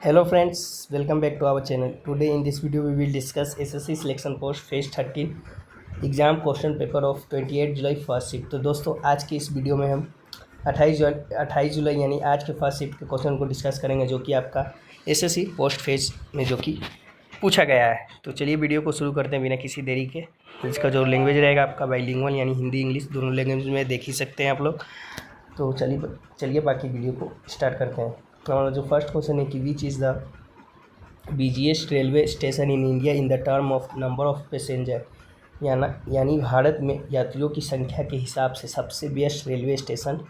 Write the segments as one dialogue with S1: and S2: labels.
S1: Hello friends, welcome back to our channel. Today in this video we will discuss SSC selection post phase 13 exam question paper of 28 July first shift. तो दोस्तों आज की इस video में हम 28 जुलाई यानी आज के फर्स्ट शिफ्ट के क्वेश्चन को डिस्कस करेंगे जो कि आपका एसएससी पोस्ट फेज में जो कि पूछा गया है। तो चलिए वीडियो को शुरू करते हैं बिना किसी देरी के। इसका जो लैंग्वेज रहेगा आपका बाइलिंगुअल यानी हिंदी इंग्लिश दोनों लैंग्वेज में देख ही सकते हैं आप लोग। तो चलिए बाकी वीडियो को स्टार्ट करते हैं। और जो फर्स्ट क्वेश्चन है कि which is the busiest railway station in India in the term of number of passenger, यानी भारत में यात्रियों की संख्या के हिसाब से सबसे व्यस्त रेलवे स्टेशन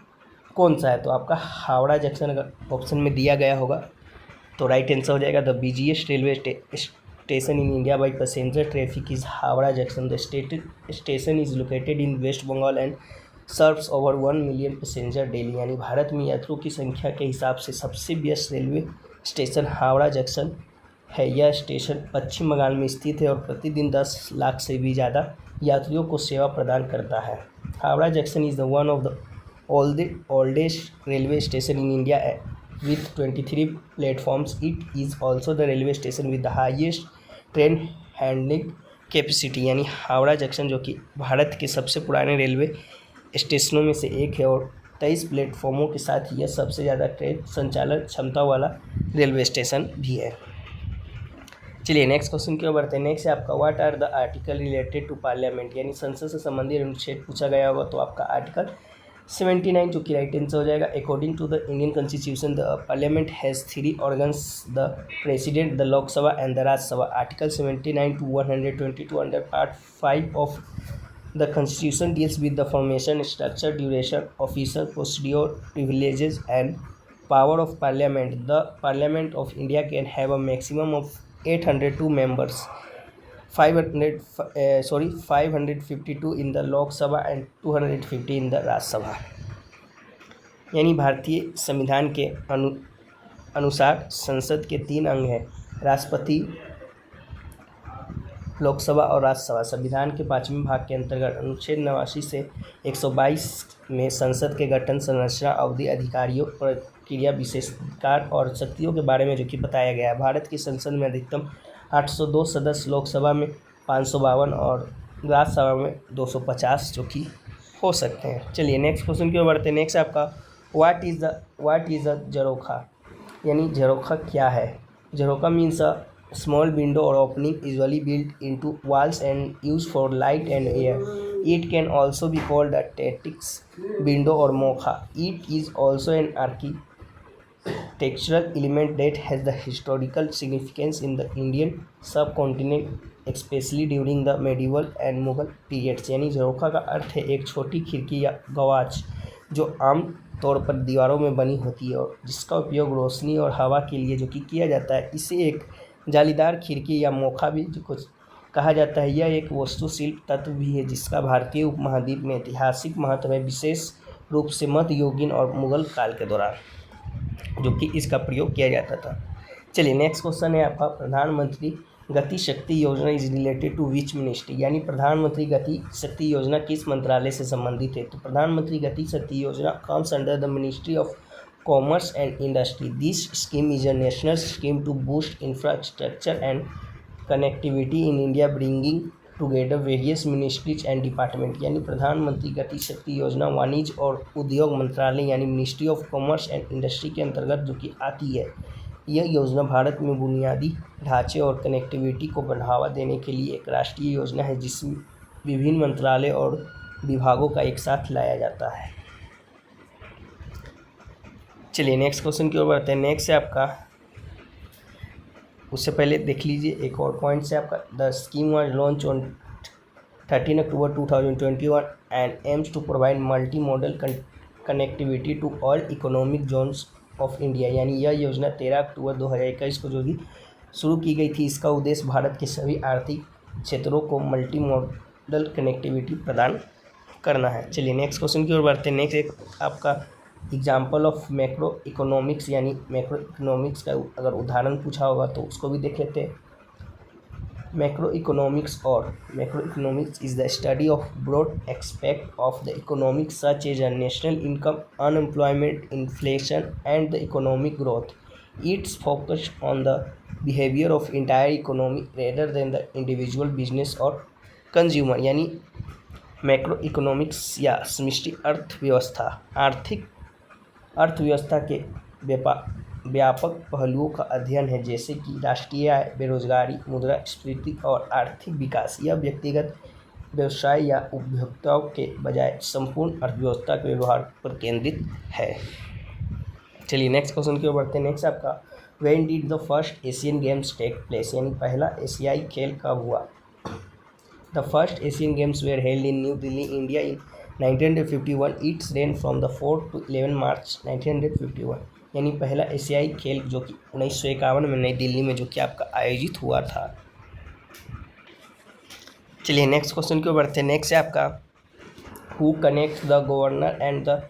S1: कौन सा है। तो आपका हावड़ा जंक्शन अगर ऑप्शन में दिया गया होगा तो राइट आंसर हो जाएगा। The busiest railway station in India by passenger traffic is Howrah junction. The station is located in West Bengal and serves over 1 million passenger daily, यानी भारत में यात्रियों की संख्या के हिसाब से सबसे व्यस्त रेलवे स्टेशन हावड़ा जंक्शन है। यह स्टेशन पश्चिम बंगाल में स्थित है और प्रतिदिन 10 लाख से भी ज़्यादा यात्रियों को सेवा प्रदान करता है। Howrah junction is the one of the oldest railway station in India with 23 platforms. It is also the railway station with the highest train handling capacity, यानी हावड़ा जंक्शन जो कि भारत के सबसे पुराने रेलवे स्टेशनों में से एक है और 23 प्लेटफॉर्मों के साथ यह सबसे ज़्यादा ट्रेन संचालन क्षमता वाला रेलवे स्टेशन भी है। चलिए नेक्स्ट क्वेश्चन की ओर बढ़ते हैं। नेक्स्ट है आपका what are the article related to parliament, यानी संसद से संबंधित अनुच्छेद पूछा गया होगा तो आपका आर्टिकल 79 जो कि राइट आंसर हो जाएगा। According to the Indian constitution the parliament has 3 organs, the president, the Lok Sabha and the Rajya Sabha. Article 79 to 122 under part 5 of The Constitution deals with the formation, structure, duration, official procedure, privileges, and power of Parliament. The Parliament of India can have a maximum of 802 members, 552 in the Lok Sabha and 250 in the Rajya Sabha। यानी भारतीय संविधान के अनुसार संसद के 3 अंग हैं, राष्ट्रपति, लोकसभा और राज्यसभा। संविधान के 5वें भाग के अंतर्गत अनुच्छेद 89 से 122 में संसद के गठन, संरचना, अवधि, अधिकारियों, प्रक्रिया, विशेषाधिकार और शक्तियों के बारे में जो कि बताया गया है। भारत की संसद में अधिकतम 802 सदस्य, लोकसभा में 552 और राज्यसभा में 250 जो कि हो सकते हैं। चलिए नेक्स्ट क्वेश्चन की ओर बढ़ते हैं। नेक्स्ट आपका व्हाट इज़ द झरोखा, यानी झरोखा क्या है। Jharokha means a small window or opening usually built into walls and used for light and air. It can also be called a statics window or mocha. It is also an architectural element that has the historical significance in the Indian subcontinent, especially during the medieval and Mughal periods. यानी झरोखा का अर्थ है एक छोटी खिड़की या गवाच जो आम तौर पर दीवारों में बनी होती है और जिसका उपयोग रोशनी और हवा के लिए जो कि किया जाता है। इसे एक जालीदार खिड़की या मोखा भी जो कुछ कहा जाता है। यह एक वास्तुशिल्प तत्व भी है जिसका भारतीय उपमहाद्वीप में ऐतिहासिक महत्व है, विशेष रूप से मध्ययुगीन और मुगल काल के दौरान जो कि इसका प्रयोग किया जाता था। चलिए नेक्स्ट क्वेश्चन है आपका प्रधानमंत्री Gati Shakti Yojana is related to which ministry, यानी प्रधानमंत्री गति शक्ति योजना किस मंत्रालय से संबंधित है। तो प्रधानमंत्री गति शक्ति योजना comes under the ministry of Commerce and Industry. This scheme is a national scheme to boost infrastructure and connectivity in India, bringing together various ministries and departments. यानी प्रधानमंत्री गति शक्ति योजना वाणिज्य और उद्योग मंत्रालय यानी ministry of commerce and industry के अंतर्गत जो कि आती है। यह योजना भारत में बुनियादी ढांचे और कनेक्टिविटी को बढ़ावा देने के लिए एक राष्ट्रीय योजना है जिसमें विभिन्न मंत्रालय और विभागों का एक साथ लाया जाता है। चलिए नेक्स्ट क्वेश्चन की ओर बढ़ते हैं। नेक्स्ट है आपका, उससे पहले देख लीजिए एक और पॉइंट से आपका the scheme was launch on 13 October 2021 and aims to provide multi modal connectivity to all economic zones of India, यानी यह योजना 13 अक्टूबर 2021 को जो कि शुरू की गई थी। इसका उद्देश्य भारत के सभी आर्थिक क्षेत्रों को मल्टी मॉडल कनेक्टिविटी प्रदान करना है। चलिए नेक्स्ट क्वेश्चन की ओर बढ़ते हैं। नेक्स्ट एक आपका एग्जाम्पल ऑफ मैक्रो इकोनॉमिक्स, यानी मैक्रो इकोनॉमिक्स का अगर उदाहरण पूछा होगा तो उसको भी देख लेते हैं। Macro economics is the study of broad aspect of the economics such as national income, unemployment, inflation and the economic growth. It's focus on the behaviour of entire economy rather than the individual business और consumer, यानी macro economics या समष्टि अर्थव्यवस्था आर्थिक अर्थव्यवस्था के व्यापक पहलुओं का अध्ययन है, जैसे कि राष्ट्रीय आय, बेरोजगारी, मुद्रास्फीति और आर्थिक विकास। यह व्यक्तिगत व्यवसाय या उपभोक्ताओं के बजाय संपूर्ण अर्थव्यवस्था के व्यवहार पर केंद्रित है। चलिए नेक्स्ट क्वेश्चन की ओर बढ़ते हैं। नेक्स्ट आपका when did the first Asian games take place, यानी पहला एशियाई खेल कब हुआ। The first Asian games were held in New Delhi, India in 1951. It's ran from the 4 to 11 March 1951, यानी पहला एशियाई खेल जो कि 1951 में नई दिल्ली में जो कि आपका आयोजित हुआ था। चलिए नेक्स्ट क्वेश्चन की ओर बढ़ते हैं। नेक्स्ट है आपका who connect the governor and the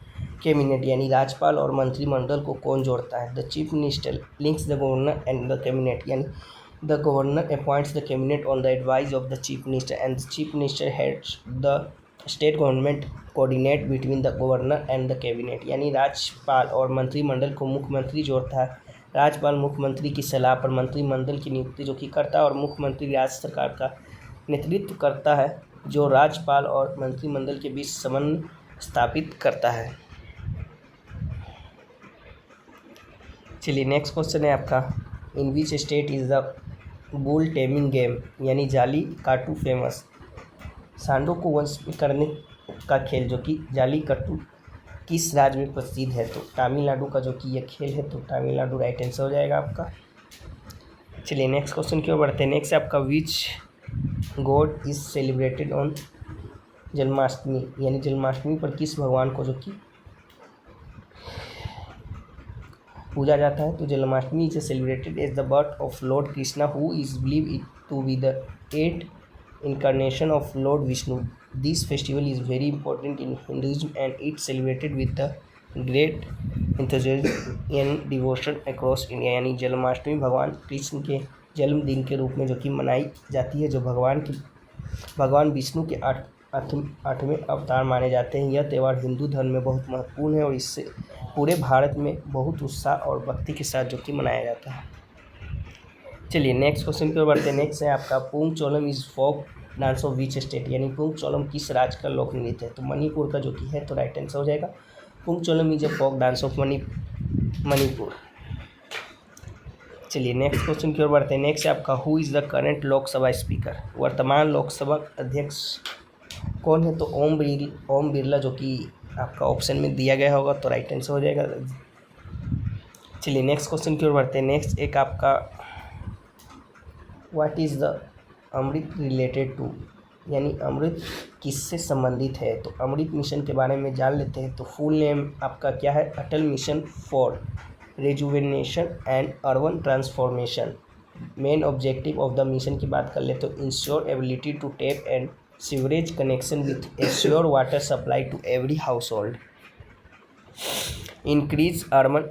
S1: cabinet, यानी राज्यपाल और मंत्रिमंडल को कौन जोड़ता है। The chief minister links the governor and the cabinet, यानी the governor appoints the cabinet on the advice of the chief minister and the chief minister heads the state government coordinate between the governor and the cabinet, यानी राज्यपाल और मंत्रिमंडल को मुख्यमंत्री जोड़ता है। राज्यपाल मुख्यमंत्री की सलाह पर मंत्रिमंडल की नियुक्ति जो कि करता है और मुख्यमंत्री राज्य सरकार का नेतृत्व करता है, जो राज्यपाल और मंत्रिमंडल के बीच समन्वय स्थापित करता है। चलिए नेक्स्ट क्वेश्चन है आपका in which state is the bull taming game, यानी जाली काटू फेमस। सांडों को वश में करने का खेल जो कि जाली कट्टू किस राज्य में प्रसिद्ध है। तो तमिलनाडु का जो कि यह खेल है, तो तमिलनाडु राइट आंसर हो जाएगा आपका। चलिए नेक्स्ट क्वेश्चन की ओर बढ़ते हैं। नेक्स्ट आपका which God is celebrated on Janmashtami, यानी जन्माष्टमी पर किस भगवान को जो कि पूजा जाता है। तो Janmashtami is celebrated as the birth of Lord Krishna who is believe to be the 8th incarnation of Lord Vishnu. This festival is very important in Hinduism and it's celebrated with the great enthusiasm and devotion across India, यानी जन्माष्टमी भगवान कृष्ण के जन्मदिन के रूप में जो कि मनाई जाती है, जो भगवान विष्णु के आठवें अवतार माने जाते हैं। यह त्यौहार हिंदू धर्म में बहुत महत्वपूर्ण है और इससे पूरे भारत में बहुत उत्साह और भक्ति के साथ जो कि मनाया जाता है। चलिए नेक्स्ट क्वेश्चन की ओर बढ़ते हैं। नेक्स्ट है आपका Pung Cholom is folk dance of which state, यानी पूंगचोलम किस राज्य का लोक नृत्य है। तो मणिपुर का जो कि है, तो राइट आंसर हो जाएगा। Pungcholom is a folk dance of Manipur. चलिए नेक्स्ट क्वेश्चन की ओर बढ़ते हैं। नेक्स्ट है आपका who is the current Lok Sabha speaker, वर्तमान लोकसभा अध्यक्ष कौन है। तो ओम बिरला जो कि आपका ऑप्शन में दिया गया होगा, तो राइट आंसर हो जाएगा। चलिए नेक्स्ट क्वेश्चन की ओर बढ़ते हैं। नेक्स्ट एक आपका what is the Amrit related to, यानी अमृत किससे संबंधित है। तो अमृत मिशन के बारे में जान लेते हैं। तो फुल नेम आपका क्या है, Atal mission for rejuvenation and urban transformation. Main objective of the mission की बात कर ले तो ensure ability to tap and sewerage connection with assure water supply to every हाउस होल्ड, increase urban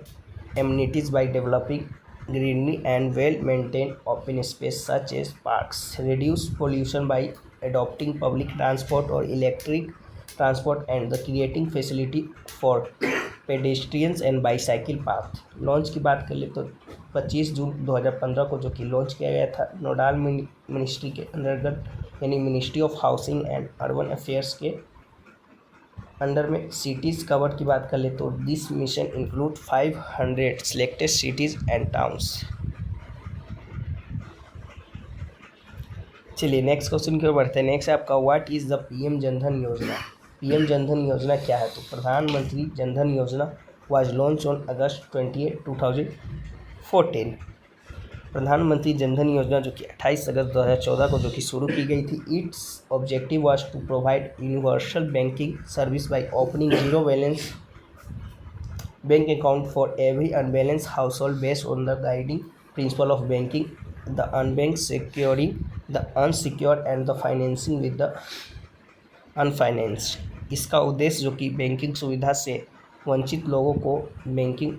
S1: amenities by developing greenery and well-maintained open space such as parks, reduce pollution by adopting public transport or electric transport, and the creating facility for pedestrians and bicycle path. Launch की बात कर ले तो 25 जून 2015 को जो कि launch किया गया था नोडाल मिनिस्ट्री के अंतर्गत, यानी ministry of housing and urban affairs के अंडर में। सिटीज़ कवर की बात कर ले तो this mission include 500 selected cities and towns. चलिए नेक्स्ट क्वेश्चन की ओर बढ़ते हैं। नेक्स्ट आपका what is the PM Jan Dhan योजना। पीएम जनधन योजना क्या है। तो प्रधानमंत्री जनधन योजना वाज लॉन्च ऑन अगस्त 28, 2014। प्रधानमंत्री जनधन योजना जो कि 28 अगस्त 2014 को जो कि शुरू की गई थी। Its objective was to provide universal banking service by opening zero balance bank account for every unbalance हाउस होल्ड based on the guiding principle of banking the unbanked securing the unsecured and the financing with the unfinanced. इसका उद्देश्य जो कि banking सुविधा से वंचित लोगों को बैंकिंग,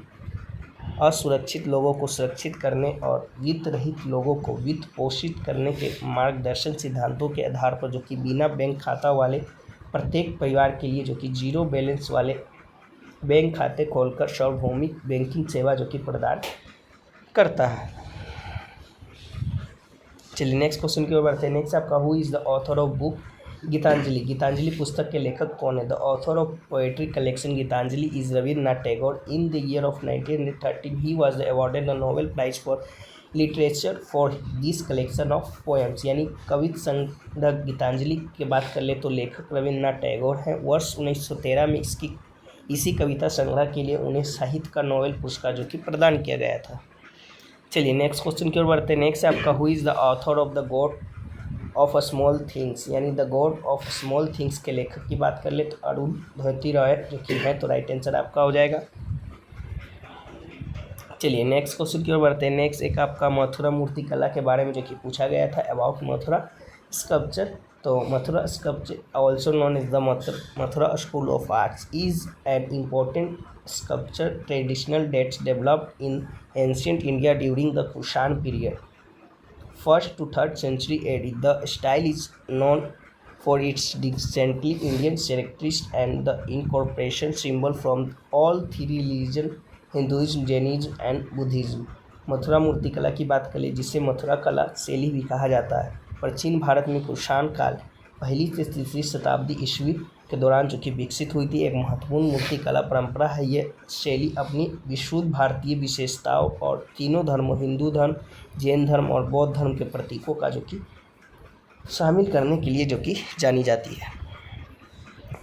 S1: असुरक्षित लोगों को सुरक्षित करने और वित्त रहित लोगों को वित्त पोषित करने के मार्गदर्शन सिद्धांतों के आधार पर जो कि बिना बैंक खाता वाले प्रत्येक परिवार के लिए जो कि जीरो बैलेंस वाले बैंक खाते खोलकर सार्वभौमिक बैंकिंग सेवा जो कि प्रदान करता है। चलिए नेक्स्ट क्वेश्चन की ओर बढ़ते हैं। नेक्स्ट आपका who is the author of book Gitanjali. Gitanjali पुस्तक के लेखक कौन है? The author of poetry collection Gitanjali is Rabindranath Tagore. In the year of 1913 he was awarded the Nobel prize for literature for this collection of poems. यानी कविता संग्रह गीतांजलि की बात कर ले तो लेखक रविन्द्रनाथ टैगोर हैं। वर्ष 1913 में इसी कविता संग्रह के लिए उन्हें साहित्य का नोबेल पुरस्कार जो कि प्रदान किया गया था। चलिए नेक्स्ट क्वेश्चन की ओर बढ़ते हैं। नेक्स्ट आपका who is the author of the God of Small Things. यानी the God of Small Things के लेखक की बात कर ले तो अरुंधति रॉय जो कि है, तो राइट आंसर आपका हो जाएगा। चलिए नेक्स्ट क्वेश्चन की ओर बढ़ते हैं। नेक्स्ट एक आपका मथुरा मूर्ति कला के बारे में जो कि पूछा गया था, अबाउट मथुरा स्कल्पचर। तो Mathura sculpture also known as the Mathura school of arts is an important sculpture traditional that's developed in ancient India during the Kushan period, 1st to 3rd century AD. The style is known for its distinctly Indian characteristics and the incorporation symbol from all three religions, Hinduism, Jainism and Buddhism. Mathura मूर्ति कला की बात करें जिसे मथुरा कला शैली भी कहा जाता है, प्राचीन भारत में कुषाण काल 1ली से 3री शताब्दी ईस्वी के दौरान जो कि विकसित हुई थी। एक महत्वपूर्ण मूर्ति कला परंपरा है। ये शैली अपनी विशुद्ध भारतीय विशेषताओं और तीनों धर्मों हिंदू धर्म, जैन धर्म और बौद्ध धर्म के प्रतीकों का जो कि शामिल करने के लिए जो कि जानी जाती है।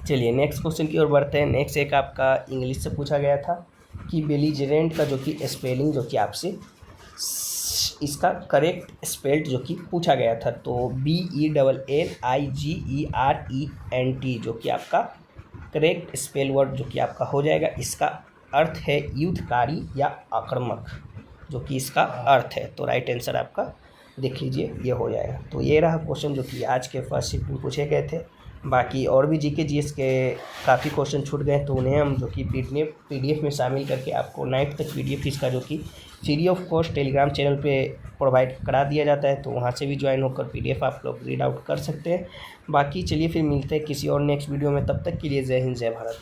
S1: चलिए नेक्स्ट क्वेश्चन की ओर बढ़ते हैं। नेक्स्ट एक आपका इंग्लिश से पूछा गया था कि बेलिजेरेंट का जो कि स्पेलिंग जो कि आपसे इसका करेक्ट स्पेल्ड जो कि पूछा गया था, तो BELLIGERENT जो कि आपका करेक्ट स्पेल वर्ड जो कि आपका हो जाएगा। इसका अर्थ है युद्धकारी या आक्रामक जो कि इसका अर्थ है, तो राइट आंसर आपका देख लीजिए ये हो जाएगा। तो ये रहा क्वेश्चन जो कि आज के फर्स्ट शिफ्ट में पूछे गए थे। बाकी और भी जीके जीएस के काफ़ी क्वेश्चन छूट गए तो उन्हें हम जो कि पीडीएफ में शामिल करके आपको 9th तक पीडीएफ इसका जो कि free of cost Telegram channel पे प्रोवाइड करा दिया जाता है, तो वहाँ से भी ज्वाइन होकर पीडीएफ आप लोग रीड आउट कर सकते हैं। बाकी चलिए फिर मिलते हैं किसी और नेक्स्ट वीडियो में, तब तक के लिए जय हिंद जय भारत।